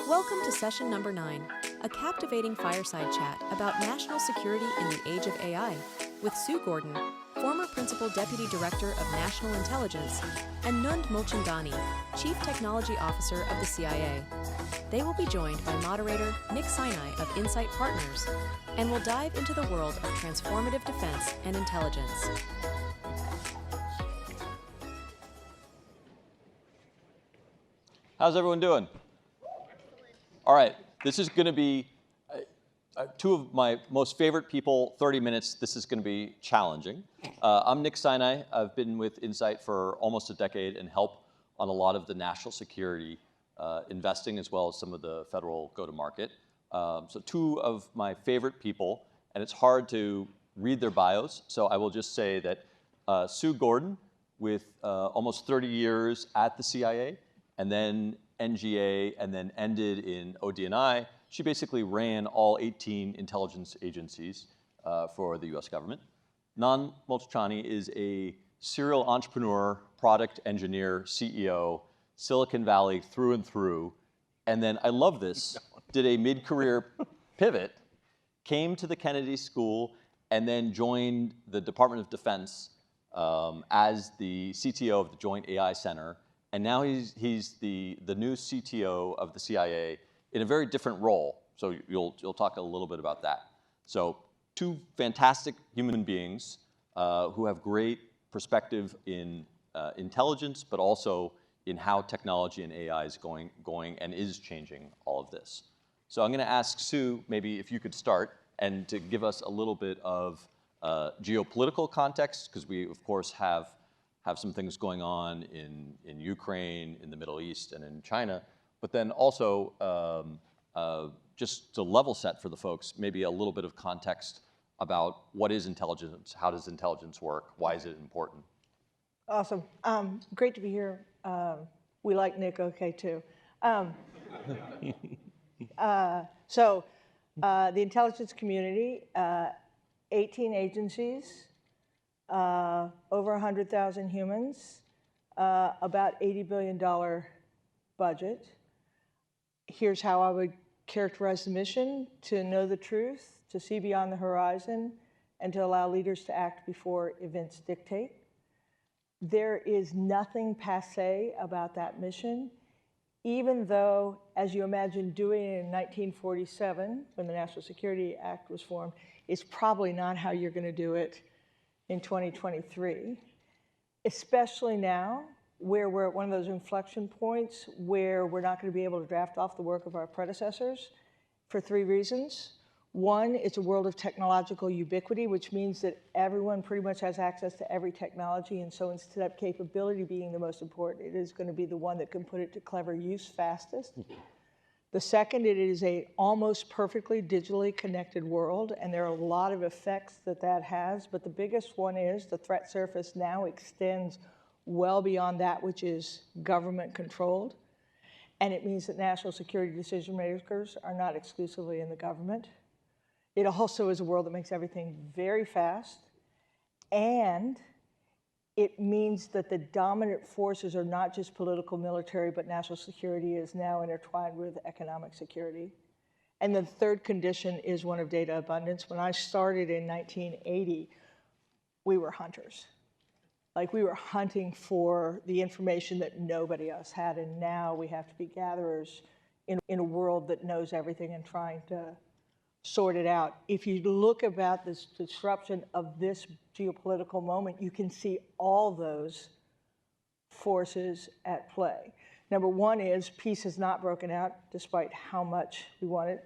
Welcome to session number 9, a captivating fireside chat about national security in the age of AI, with Sue Gordon, former Principal Deputy Director of National Intelligence, and Nund Mulchandani, Chief Technology Officer of the CIA. They will be joined by moderator Nick Sinai of Insight Partners, and will dive into the world of transformative defense and intelligence. How's everyone doing? All right, this is going to be two of my most favorite people, 30 minutes. This is going to be challenging. I'm Nick Sinai. I've been with Insight for almost a decade and help on a lot of the national security investing as well as some of the federal go-to-market. So two of my favorite people, and it's hard to read their bios, so I will just say that Sue Gordon, with almost 30 years at the CIA, and then NGA, and then ended in ODNI. She basically ran all 18 intelligence agencies for the US government. Nund Mulchandani is a serial entrepreneur, product engineer, CEO, Silicon Valley through and through. And then, I love this, did a mid-career pivot, came to the Kennedy School, and then joined the Department of Defense as the CTO of the Joint AI Center. And now he's the new CTO of the CIA in a very different role. So you'll talk a little bit about that. So two fantastic human beings who have great perspective in intelligence, but also in how technology and AI is going and is changing all of this. So I'm going to ask Sue, maybe if you could start, and to give us a little bit of geopolitical context, because we, of course, have some things going on in Ukraine, in the Middle East, and in China, but then also just to level set for the folks, maybe a little bit of context about what is intelligence, how does intelligence work, why is it important? Awesome. Great to be here. We like Nick okay too. So the intelligence community, 18 agencies, over 100,000 humans, about $80 billion budget. Here's how I would characterize the mission: to know the truth, to see beyond the horizon, and to allow leaders to act before events dictate. There is nothing passé about that mission, even though, as you imagine doing it in 1947, when the National Security Act was formed, it's probably not how you're going to do it in 2023, especially now, where we're at one of those inflection points where we're not going to be able to draft off the work of our predecessors for 3 reasons. One, it's a world of technological ubiquity, which means that everyone pretty much has access to every technology, and so instead of capability being the most important, it is going to be the one that can put it to clever use fastest. The second, it is a almost perfectly digitally connected world, and there are a lot of effects that has, but the biggest one is the threat surface now extends well beyond that which is government controlled, and it means that national security decision makers are not exclusively in the government. It also is a world that makes everything very fast, and it means that the dominant forces are not just political, military, but national security is now intertwined with economic security. And the third condition is one of data abundance. When I started in 1980, we were hunters. Like, we were hunting for the information that nobody else had, and now we have to be gatherers in a world that knows everything and trying to sort it out. If you look about this disruption of this geopolitical moment, you can see all those forces at play. Number one is peace has not broken out, despite how much we want it.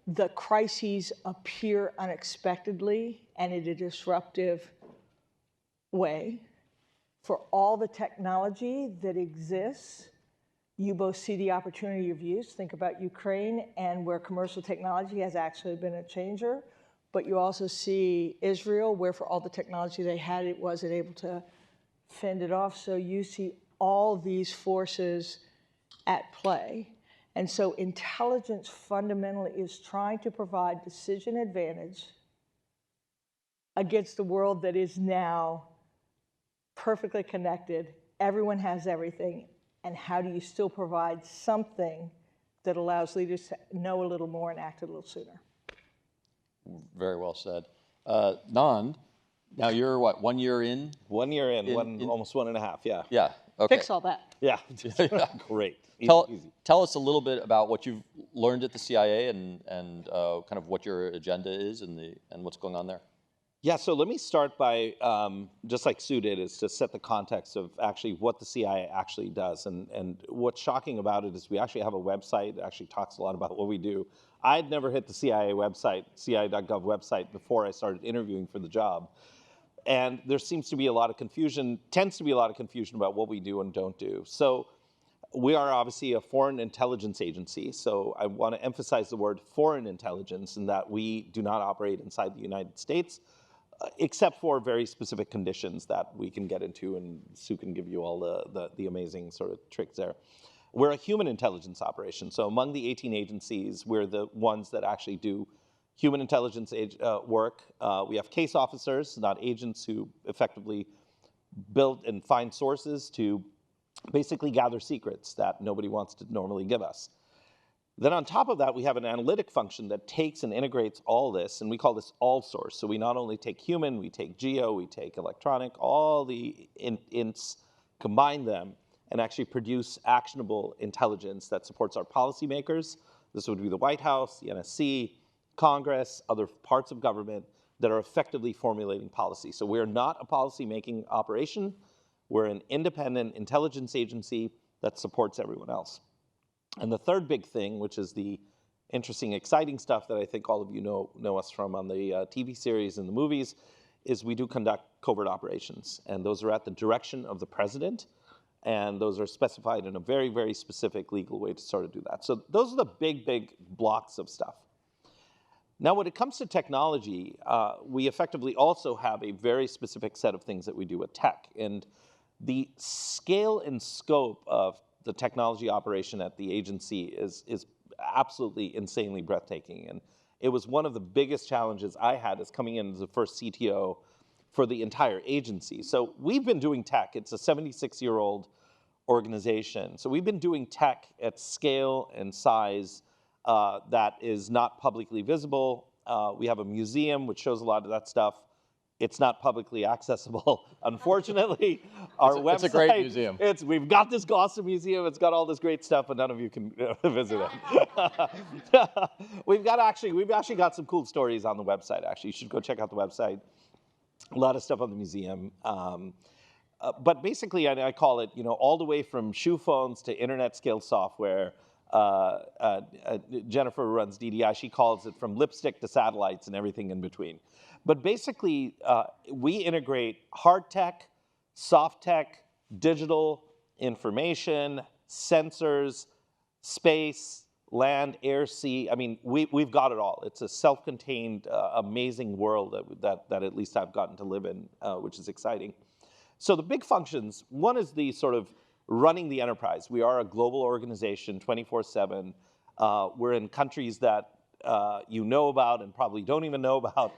The crises appear unexpectedly and in a disruptive way. For all the technology that exists, you both see the opportunity of use. Think about Ukraine and where commercial technology has actually been a changer, but you also see Israel, where for all the technology they had, it wasn't able to fend it off. So you see all these forces at play. And so intelligence fundamentally is trying to provide decision advantage against the world that is now perfectly connected. Everyone has everything. And how do you still provide something that allows leaders to know a little more and act a little sooner. Very well said. Nand, now you're what, 1 year in? 1 year in, almost 1.5, yeah. Yeah, okay. Fix all that. Yeah, great. Easy. Tell us a little bit about what you've learned at the CIA and kind of what your agenda is and what's going on there. Yeah, so let me start by, just like Sue did, is to set the context of actually what the CIA actually does. And what's shocking about it is we actually have a website that actually talks a lot about what we do. I'd never hit the CIA website, CIA.gov website, before I started interviewing for the job. And there seems to be a lot of confusion, tends to be a lot of confusion about what we do and don't do. So we are obviously a foreign intelligence agency. So I want to emphasize the word foreign intelligence in that we do not operate inside the United States, except for very specific conditions that we can get into, and Sue can give you all the amazing sort of tricks there. We're a human intelligence operation. So among the 18 agencies, we're the ones that actually do human intelligence work. We have case officers, not agents, who effectively build and find sources to basically gather secrets that nobody wants to normally give us. Then on top of that, we have an analytic function that takes and integrates all this, and we call this all source. So we not only take human, we take geo, we take electronic, all the ints, combine them, and actually produce actionable intelligence that supports our policymakers. This would be the White House, the NSC, Congress, other parts of government that are effectively formulating policy. So we're not a policy-making operation. We're an independent intelligence agency that supports everyone else. And the third big thing, which is the interesting, exciting stuff that I think all of you know us from on the TV series and the movies, is we do conduct covert operations. And those are at the direction of the president. And those are specified in a very, very specific legal way to sort of do that. So those are the big, big blocks of stuff. Now, when it comes to technology, we effectively also have a very specific set of things that we do with tech. And the scale and scope of the technology operation at the agency is absolutely insanely breathtaking. And it was one of the biggest challenges I had as coming in as the first CTO for the entire agency. So we've been doing tech. It's a 76-year-old organization. So we've been doing tech at scale and size that is not publicly visible. We have a museum which shows a lot of that stuff. It's not publicly accessible, unfortunately. Our website, it's a great museum. We've got this awesome museum. It's got all this great stuff, but none of you can visit it. We've actually got some cool stories on the website. Actually, you should go check out the website. A lot of stuff on the museum. But basically, I call it, all the way from shoe phones to internet-scale software. Jennifer runs DDI. She calls it from lipstick to satellites and everything in between. But basically, we integrate hard tech, soft tech, digital, information, sensors, space, land, air, sea. I mean, we've got it all. It's a self-contained, amazing world that at least I've gotten to live in, which is exciting. So the big functions, one is the sort of running the enterprise. We are a global organization, 24/7. We're in countries that you know about and probably don't even know about.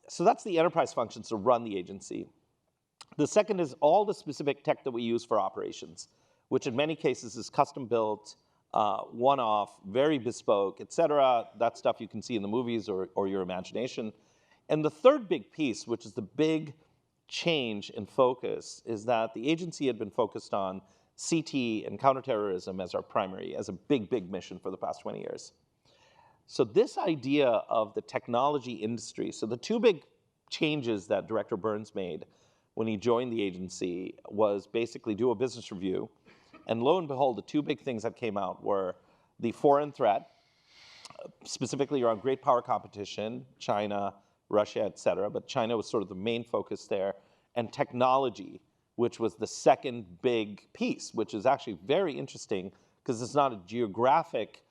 So that's the enterprise functions to run the agency. The second is all the specific tech that we use for operations, which in many cases is custom built, one-off, very bespoke, et cetera. That stuff you can see in the movies or your imagination. And the third big piece, which is the big change in focus, is that the agency had been focused on CT and counterterrorism as our primary, as a big, big mission for the past 20 years. So this idea of the technology industry, so the two big changes that Director Burns made when he joined the agency was basically do a business review. And lo and behold, the two big things that came out were the foreign threat, specifically around great power competition, China, Russia, et cetera, but China was sort of the main focus there, and technology, which was the second big piece, which is actually very interesting because it's not a geographic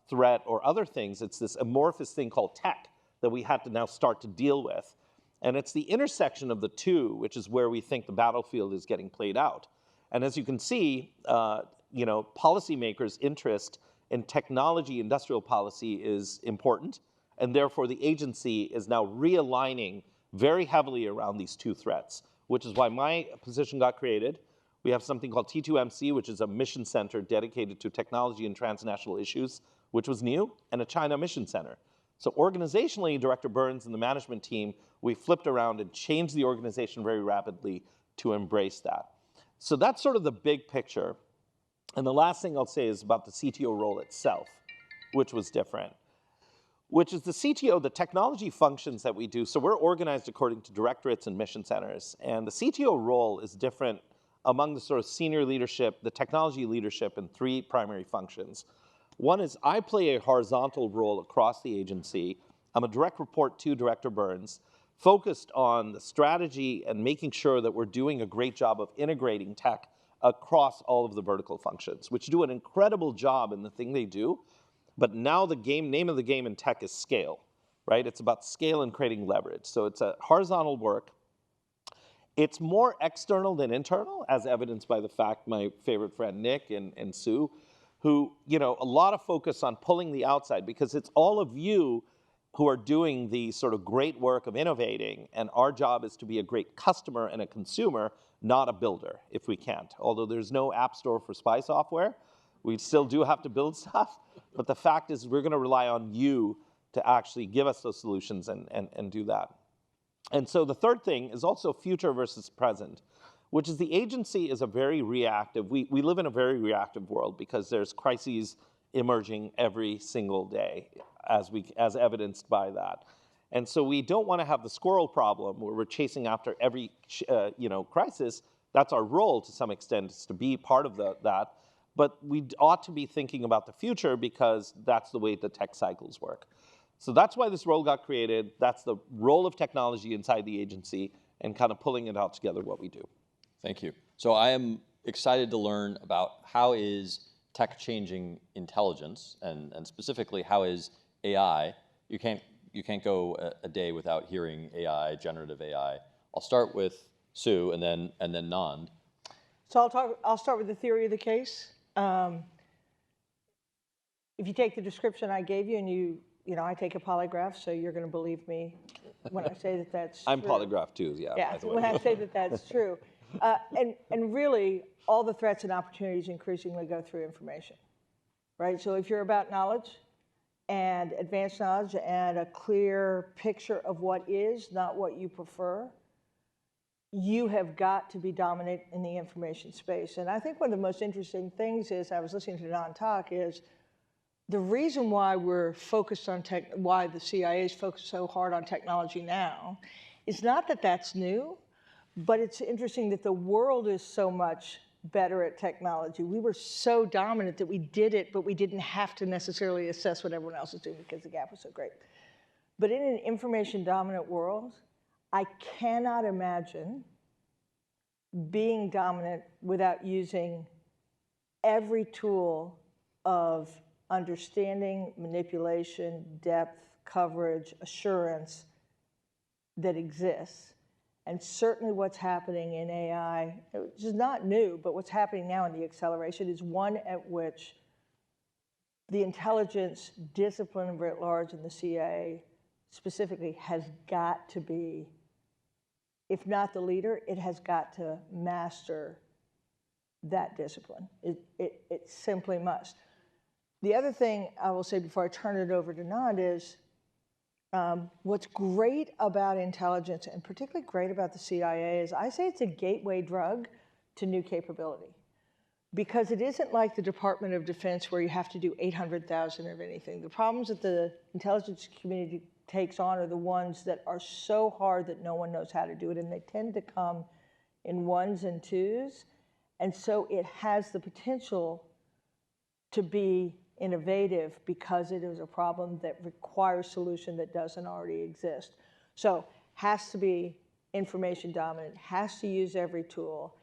threat or other things. It's this amorphous thing called tech that we had to now start to deal with. And it's the intersection of the two, which is where we think the battlefield is getting played out. And as you can see, policymakers' interest in technology, industrial policy is important. And therefore, the agency is now realigning very heavily around these two threats, which is why my position got created, We have something called T2MC, which is a mission center dedicated to technology and transnational issues, which was new, and a China mission center. So organizationally, Director Burns and the management team, we flipped around and changed the organization very rapidly to embrace that. So that's sort of the big picture. And the last thing I'll say is about the CTO role itself, which was different, which is the CTO, the technology functions that we do. So we're organized according to directorates and mission centers. And the CTO role is different among the sort of senior leadership, the technology leadership, in three primary functions. One is I play a horizontal role across the agency. I'm a direct report to Director Burns, focused on the strategy and making sure that we're doing a great job of integrating tech across all of the vertical functions, which do an incredible job in the thing they do. But now the name of the game in tech is scale, right? It's about scale and creating leverage. So it's a horizontal work. It's more external than internal, as evidenced by the fact my favorite friend Nick and Sue, who, a lot of focus on pulling the outside, because it's all of you who are doing the sort of great work of innovating, and our job is to be a great customer and a consumer, not a builder, if we can't. Although there's no app store for spy software, we still do have to build stuff, but the fact is we're gonna rely on you to actually give us those solutions and do that. And so the third thing is also future versus present, which is the agency is a very reactive, we live in a very reactive world because there's crises emerging every single day, as evidenced by that. And so we don't want to have the squirrel problem where we're chasing after every crisis. That's our role to some extent, is to be part of that. But we ought to be thinking about the future because that's the way the tech cycles work. So that's why this role got created. That's the role of technology inside the agency and kind of pulling it out together what we do. Thank you. So I am excited to learn about how is tech changing intelligence, and specifically how is AI. You can't go a day without hearing AI, generative AI. I'll start with Sue and then Nand. So I'll start with the theory of the case. If you take the description I gave you and I take a polygraph, so you're going to believe me when I say that that's I'm true. polygraphed too, yeah. Yeah, when I say that that's true. And really, all the threats and opportunities increasingly go through information, right? So if you're about knowledge and advanced knowledge and a clear picture of what is, not what you prefer, you have got to be dominant in the information space. And I think one of the most interesting things is, I was listening to Don talk, is the reason why we're focused on why the CIA is focused so hard on technology now is not that that's new, but it's interesting that the world is so much better at technology. We were so dominant that we did it, but we didn't have to necessarily assess what everyone else was doing because the gap was so great. But in an information-dominant world, I cannot imagine being dominant without using every tool of understanding, manipulation, depth, coverage, assurance that exists. And certainly what's happening in AI, which is not new, but what's happening now in the acceleration is one at which the intelligence discipline writ large in the CIA specifically has got to be, if not the leader, it has got to master that discipline. It simply must. The other thing I will say before I turn it over to Nand is, what's great about intelligence, and particularly great about the CIA, is I say it's a gateway drug to new capability. Because it isn't like the Department of Defense where you have to do 800,000 of anything. The problems that the intelligence community takes on are the ones that are so hard that no one knows how to do it, and they tend to come in ones and twos. And so it has the potential to be innovative because it is a problem that requires solution that doesn't already exist. So has to be information dominant, has to use every tool,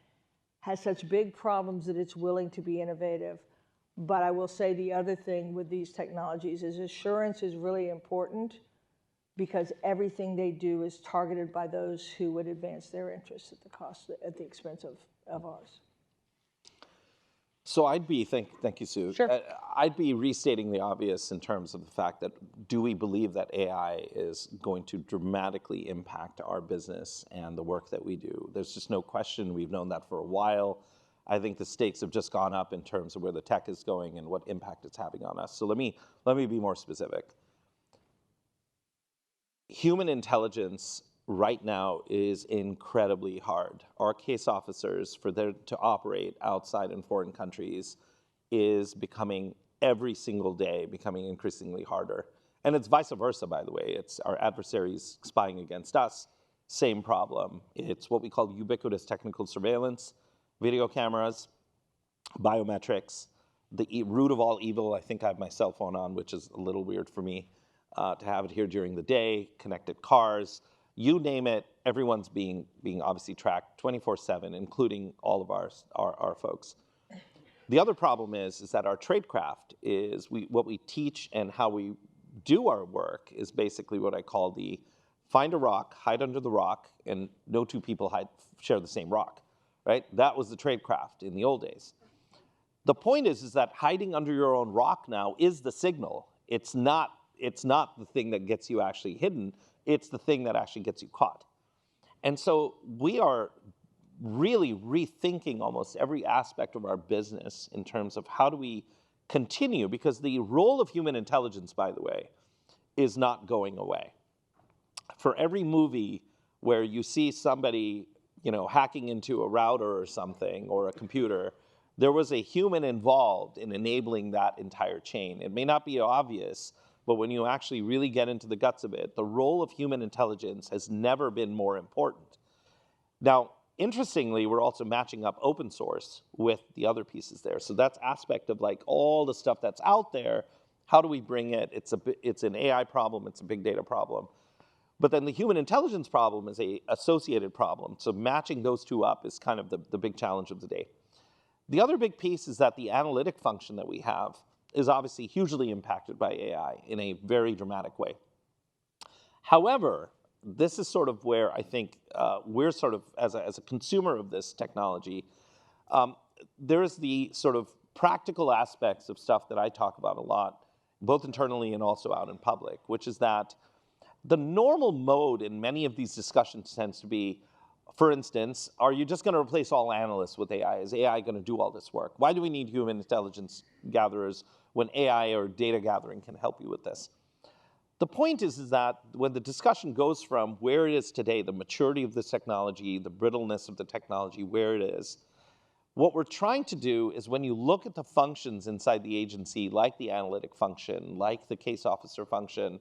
has such big problems that it's willing to be innovative. But I will say the other thing with these technologies is assurance is really important because everything they do is targeted by those who would advance their interests at the expense of ours. So I'd be, thank you, Sue. Sure. I'd be restating the obvious in terms of the fact that, do we believe that AI is going to dramatically impact our business and the work that we do? There's just no question. We've known that for a while. I think the stakes have just gone up in terms of where the tech is going and what impact it's having on us. So let me be more specific. Human intelligence right now is incredibly hard. Our case officers, for them to operate outside in foreign countries, is becoming every single day becoming increasingly harder. And it's vice versa, by the way. It's our adversaries spying against us, same problem. It's what we call ubiquitous technical surveillance, video cameras, biometrics, the root of all evil. I think I have my cell phone on, which is a little weird for me to have it here during the day, connected cars, you name it, everyone's being obviously tracked 24/7, including all of our folks. The other problem is that our tradecraft is what we teach and how we do our work is basically what I call the find a rock, hide under the rock, and no two people share the same rock, right? That was the tradecraft in the old days. The point is that hiding under your own rock now is the signal. It's not the thing that gets you actually hidden. It's the thing that actually gets you caught. And so we are really rethinking almost every aspect of our business in terms of how do we continue, because the role of human intelligence, by the way, is not going away. For every movie where you see somebody, hacking into a router or something or a computer, there was a human involved in enabling that entire chain. It may not be obvious, but when you actually really get into the guts of it, the role of human intelligence has never been more important. Now, interestingly, we're also matching up open source with the other pieces there. So that's aspect of like all the stuff that's out there. How do we bring it? It's an AI problem. It's a big data problem. But then the human intelligence problem is a associated problem. So matching those two up is kind of the big challenge of the day. The other big piece is that the analytic function that we have is obviously hugely impacted by AI in a very dramatic way. However, this is sort of where I think we're sort of, as a consumer of this technology, there's the sort of practical aspects of stuff that I talk about a lot, both internally and also out in public, which is that the normal mode in many of these discussions tends to be, for instance, are you just going to replace all analysts with AI? Is AI going to do all this work? Why do we need human intelligence gatherers when AI or data gathering can help you with this? The point is that when the discussion goes from where it is today, the maturity of this technology, the brittleness of the technology, where it is, what we're trying to do is when you look at the functions inside the agency, like the analytic function, like the case officer function,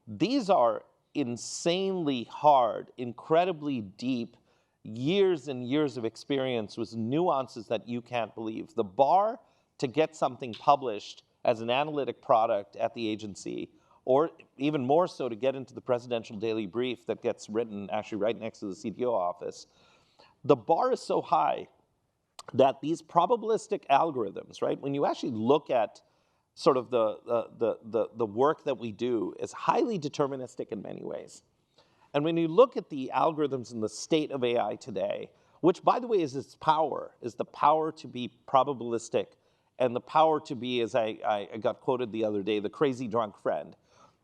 these are insanely hard, incredibly deep, years and years of experience with nuances that you can't believe. The bar to get something published as an analytic product at the agency, or even more so to get into the presidential daily brief that gets written actually right next to the CTO office, the bar is so high that these probabilistic algorithms, right, when you actually look at sort of the work that we do, is highly deterministic in many ways. And when you look at the algorithms and the state of AI today, which by the way is its power, is the power to be probabilistic and the power to be, as I got quoted the other day, the crazy drunk friend.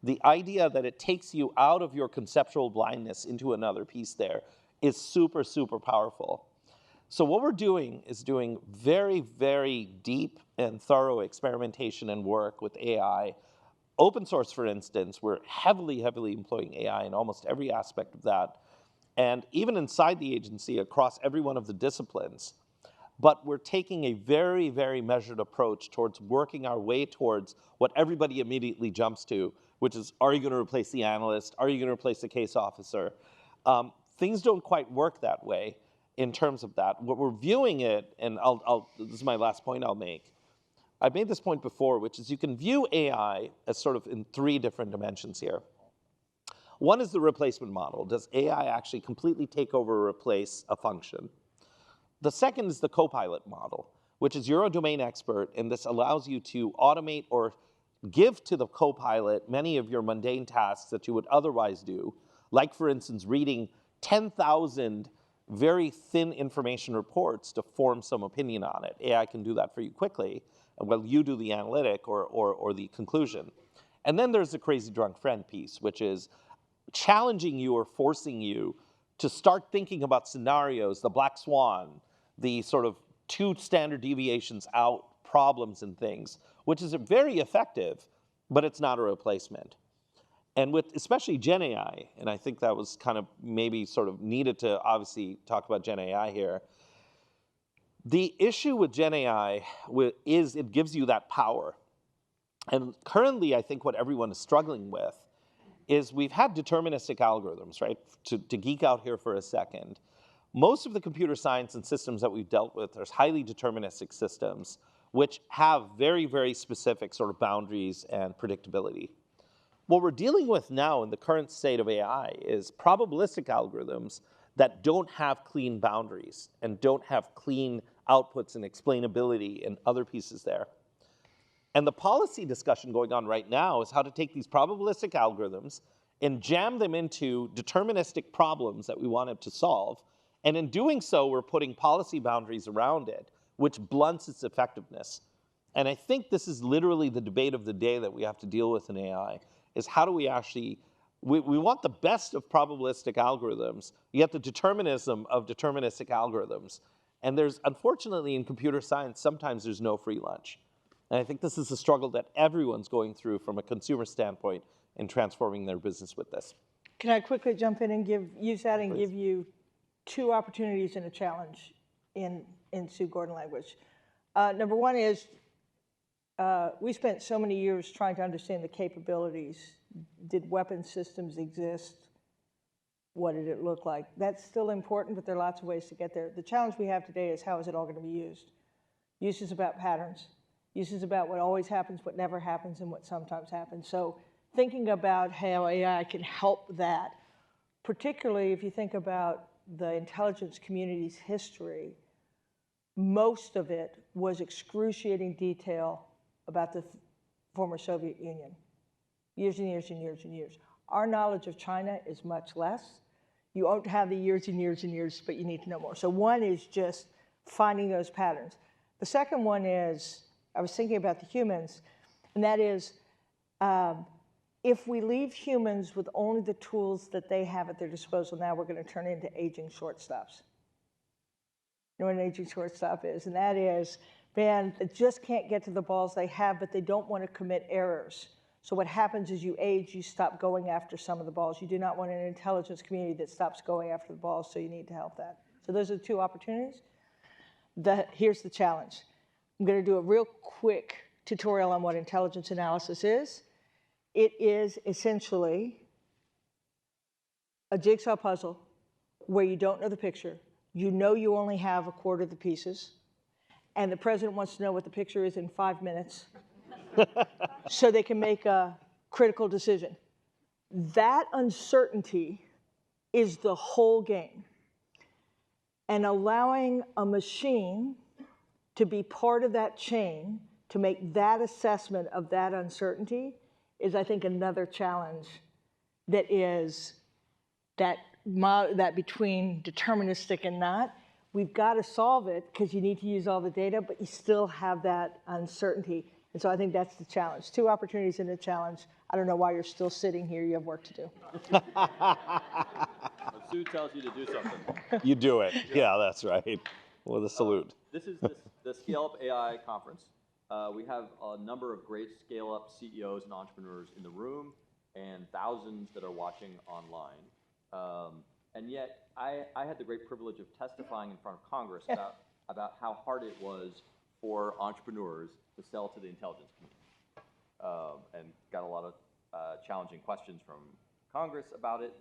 The idea that it takes you out of your conceptual blindness into another piece there is super, super powerful. So what we're doing is doing very, very deep and thorough experimentation and work with AI. Open source, for instance, we're heavily, heavily employing AI in almost every aspect of that. And even inside the agency, across every one of the disciplines. But we're taking a very, very measured approach towards working our way towards what everybody immediately jumps to, which is, are you going to replace the analyst? Are you going to replace the case officer? Things don't quite work that way in terms of that. What we're viewing it, and this is my last point I'll make. I've made this point before, which is you can view AI as sort of in three different dimensions here. One is the replacement model. Does AI actually completely take over or replace a function? The second is the co-pilot model, which is you're a domain expert, and this allows you to automate or give to the co-pilot many of your mundane tasks that you would otherwise do, like, for instance, reading 10,000 very thin information reports to form some opinion on it. AI can do that for you quickly, while you do the analytic or the conclusion. And then there's the crazy drunk friend piece, which is challenging you or forcing you to start thinking about scenarios, the black swan, the sort of 2 standard deviations out problems and things, which is very effective, but it's not a replacement. And with especially Gen AI, and I think that was kind of maybe sort of needed to obviously talk about Gen AI here. The issue with Gen AI is it gives you that power. And currently, I think what everyone is struggling with is we've had deterministic algorithms, right? To geek out here for a second. Most of the computer science and systems that we've dealt with are highly deterministic systems, which have very, very specific sort of boundaries and predictability. What we're dealing with now in the current state of AI is probabilistic algorithms that don't have clean boundaries and don't have clean outputs and explainability and other pieces there. And the policy discussion going on right now is how to take these probabilistic algorithms and jam them into deterministic problems that we wanted to solve. And in doing so, we're putting policy boundaries around it, which blunts its effectiveness. And I think this is literally the debate of the day that we have to deal with in AI, is how do we actually, we want the best of probabilistic algorithms, yet the determinism of deterministic algorithms. And there's, unfortunately, in computer science, sometimes there's no free lunch. And I think this is a struggle that everyone's going through from a consumer standpoint in transforming their business with this. Can I quickly jump in and use that and give you 2 opportunities and a challenge in Sue Gordon language? Number one is, we spent so many years trying to understand the capabilities. Did weapon systems exist? What did it look like? That's still important, but there are lots of ways to get there. The challenge we have today is how is it all going to be used? Use is about patterns. Use is about what always happens, what never happens, and what sometimes happens. So thinking about how AI can help that, particularly if you think about the intelligence community's history, most of it was excruciating detail about the former Soviet Union. Years and years and years and years. Our knowledge of China is much less. You won't have the years and years and years, but you need to know more. So one is just finding those patterns. The second one is, I was thinking about the humans, and that is, if we leave humans with only the tools that they have at their disposal now, we're going to turn into aging shortstops. You know what an aging shortstop is? And that is, man, they just can't get to the balls they have, but they don't want to commit errors. So what happens is you age, you stop going after some of the balls. You do not want an intelligence community that stops going after the balls, so you need to help that. So those are the 2 opportunities. Here's the challenge. I'm going to do a real quick tutorial on what intelligence analysis is. It is essentially a jigsaw puzzle where you don't know the picture. You know you only have a quarter of the pieces, and the president wants to know what the picture is in 5 minutes so they can make a critical decision. That uncertainty is the whole game. And allowing a machine to be part of that chain, to make that assessment of that uncertainty, is, I think, another challenge that is that between deterministic and not. We've got to solve it because you need to use all the data, but you still have that uncertainty. And so I think that's the challenge. 2 opportunities and a challenge. I don't know why you're still sitting here. You have work to do. When Sue tells you to do something. You do it. Yeah, that's right. With a salute. This is the Scale Up AI conference. We have a number of great scale-up CEOs and entrepreneurs in the room and thousands that are watching online. And yet, I had the great privilege of testifying in front of Congress about how hard it was for entrepreneurs to sell to the intelligence community, and got a lot of challenging questions from Congress about it.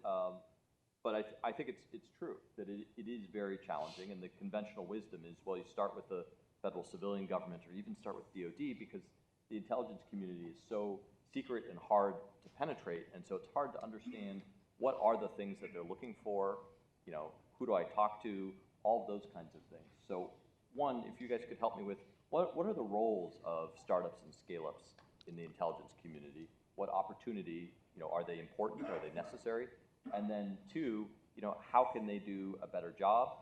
But I think it's true that it is very challenging, and the conventional wisdom is, well, you start with the federal civilian government or even start with DoD, because the intelligence community is so secret and hard to penetrate, and so it's hard to understand what are the things that they're looking for, who do I talk to, all of those kinds of things. So one, if you guys could help me with, what are the roles of startups and scale-ups in the intelligence community? What opportunity, are they important, are they necessary? And then 2, how can they do a better job?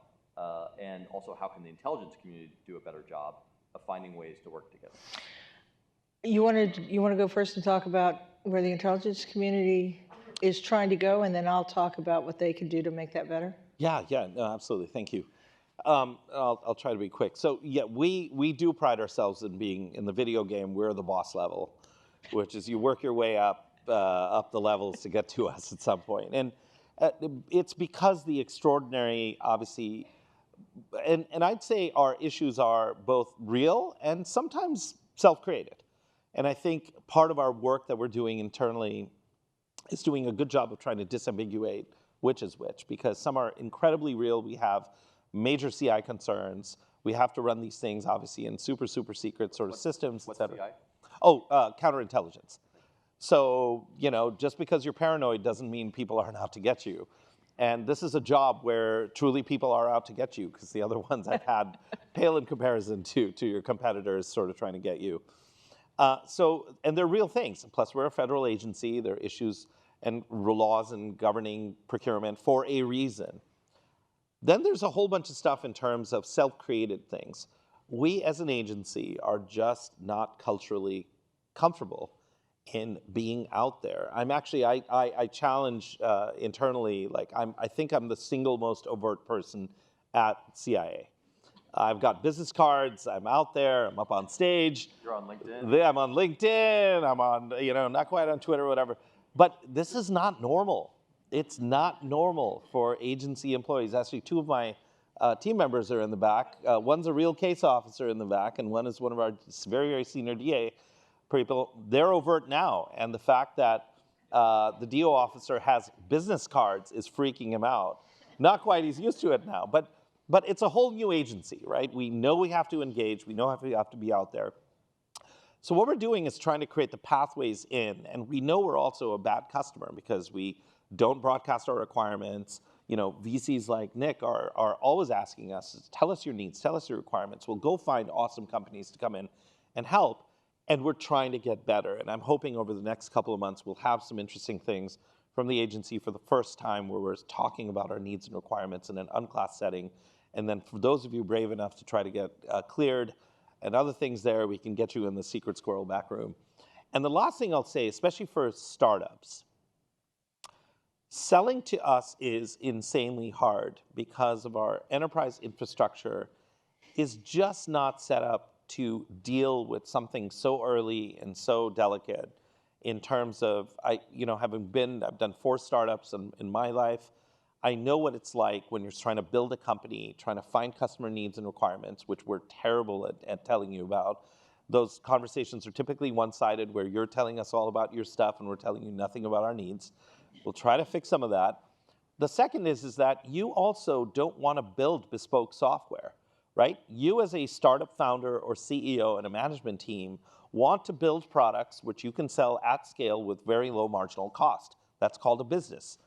And also, how can the intelligence community do a better job of finding ways to work together? You want to go first and talk about where the intelligence community is trying to go, and then I'll talk about what they can do to make that better? Yeah, no, absolutely. Thank you. I'll try to be quick. So yeah, we do pride ourselves in being in the video game. We're the boss level, which is you work your way up the levels to get to us at some point. And it's because the extraordinary, obviously, and I'd say our issues are both real and sometimes self-created. And I think part of our work that we're doing internally is doing a good job of trying to disambiguate which is which, because some are incredibly real. We have major CI concerns. We have to run these things, obviously, in super, super secret sort of systems, et cetera. CI? Oh, counterintelligence. So, just because you're paranoid doesn't mean people aren't out to get you. And this is a job where truly people are out to get you, because the other ones I've had pale in comparison to your competitors sort of trying to get you. And they're real things. Plus, we're a federal agency. There are issues and laws and governing procurement for a reason. Then there's a whole bunch of stuff in terms of self-created things. We as an agency are just not culturally comfortable in being out there. I challenge internally, I think I'm the single most overt person at CIA. I've got business cards, I'm out there, I'm up on stage. You're on LinkedIn? I'm on LinkedIn, I'm on, not quite on Twitter or whatever. But this is not normal. It's not normal for agency employees. Actually, two of my team members are in the back. One's a real case officer in the back, and one is one of our very, very senior DA people. They're overt now, and the fact that the DO officer has business cards is freaking him out. Not quite, he's used to it now, but it's a whole new agency, right? We know we have to engage, we know we have to be out there. So what we're doing is trying to create the pathways in, and we know we're also a bad customer because we don't broadcast our requirements. VCs like Nick are always asking us, tell us your needs, tell us your requirements. We'll go find awesome companies to come in and help, and we're trying to get better. And I'm hoping over the next couple of months we'll have some interesting things from the agency for the first time where we're talking about our needs and requirements in an unclassed setting. And then for those of you brave enough to try to get cleared and other things there, we can get you in the secret squirrel back room. And the last thing I'll say, especially for startups, selling to us is insanely hard because of our enterprise infrastructure is just not set up to deal with something so early and so delicate in terms of, I've done 4 startups in my life. I know what it's like when you're trying to build a company, trying to find customer needs and requirements, which we're terrible at telling you about. Those conversations are typically one-sided, where you're telling us all about your stuff and we're telling you nothing about our needs. We'll try to fix some of that. The second is that you also don't want to build bespoke software, right? You as a startup founder or CEO and a management team want to build products which you can sell at scale with very low marginal cost. That's called a business.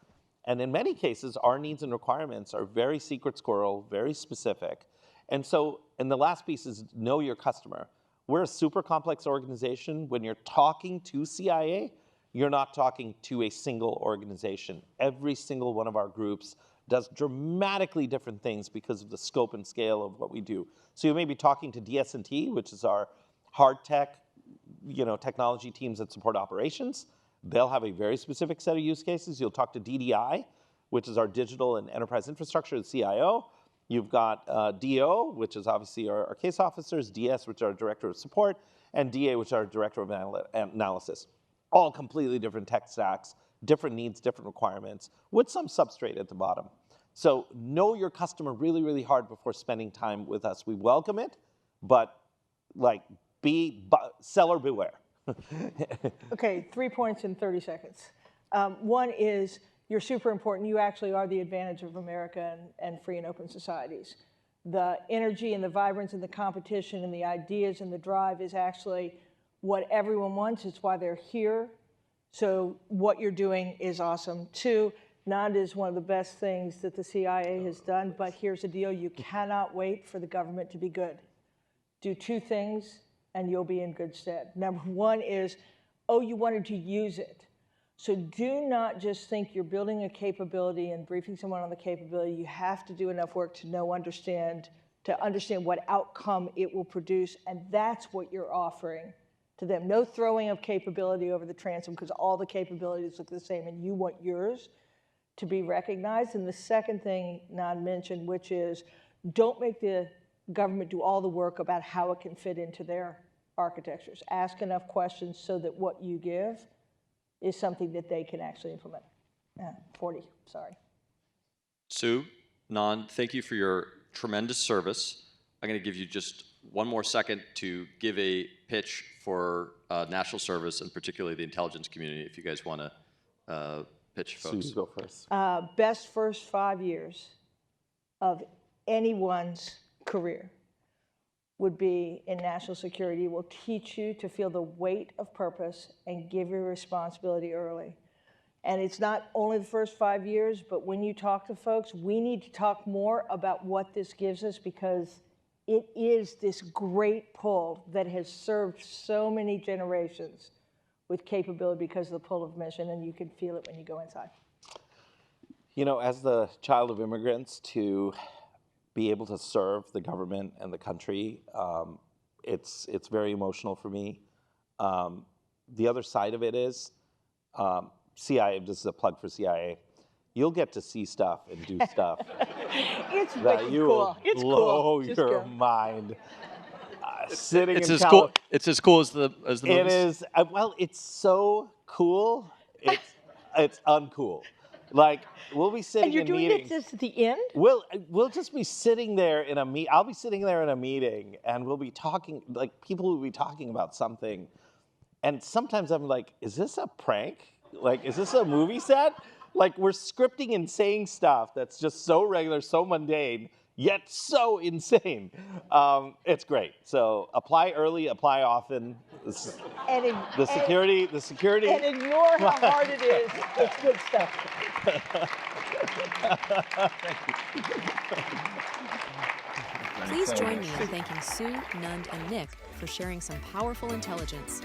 And in many cases, our needs and requirements are very secret squirrel, very specific. And the last piece is know your customer. We're a super complex organization. When you're talking to CIA, you're not talking to a single organization. Every single one of our groups does dramatically different things because of the scope and scale of what we do. So you may be talking to DS&T, which is our hard tech, technology teams that support operations. They'll have a very specific set of use cases. You'll talk to DDI, which is our digital and enterprise infrastructure, the CIO. You've got DO, which is obviously our case officers, DS, which are our director of support, and DA, which are our director of analysis. All completely different tech stacks, different needs, different requirements, with some substrate at the bottom. So know your customer really, really hard before spending time with us. We welcome it, but seller beware. Okay, 3 points in 30 seconds. One is you're super important. You actually are the advantage of America and free and open societies. The energy and the vibrance and the competition and the ideas and the drive is actually what everyone wants. It's why they're here. So what you're doing is awesome. 2, NAND is one of the best things that the CIA has done, but here's the deal. You cannot wait for the government to be good. Do 2 things and you'll be in good stead. Number 1 is, you wanted to use it. So do not just think you're building a capability and briefing someone on the capability. You have to do enough work to understand what outcome it will produce, and that's what you're offering to them. No throwing of capability over the transom, because all the capabilities look the same and you want yours to be recognized. And the second thing Nan mentioned, which is don't make the government do all the work about how it can fit into their architectures. Ask enough questions so that what you give is something that they can actually implement. 40, sorry. Sue, Nan, thank you for your tremendous service. I'm going to give you just one more second to give a pitch for national service and particularly the intelligence community, if you guys want to pitch folks. Sue, go first. Best first 5 years of anyone's career would be in national security. It will teach you to feel the weight of purpose and give your responsibility early. And it's not only the first 5 years, but when you talk to folks, we need to talk more about what this gives us, because it is this great pull that has served so many generations with capability because of the pull of mission, and you can feel it when you go inside. You know, as the child of immigrants, to be able to serve the government and the country, it's very emotional for me. The other side of it is, CIA, this is a plug for CIA, you'll get to see stuff and do stuff It's that wicked you cool. will It's blow cool. Just your go. mind. Sitting It's in as Cali- cool. It's as cool as the It movies. is, well, it's so cool, it's uncool. Like, we'll be sitting And you're in doing meetings. this at the end? We'll just be sitting there in a I'll be sitting there in a meeting, and we'll be talking, like, people will be talking about something, and sometimes I'm like, is this a prank? Like, is this a movie set? Like, we're scripting and saying stuff that's just so regular, so mundane, yet so insane. It's great. So apply early, apply often. And in, The security. and ignore how hard it is. It's good stuff. Please join me in thanking Sue, Nund, and Nick for sharing some powerful intelligence.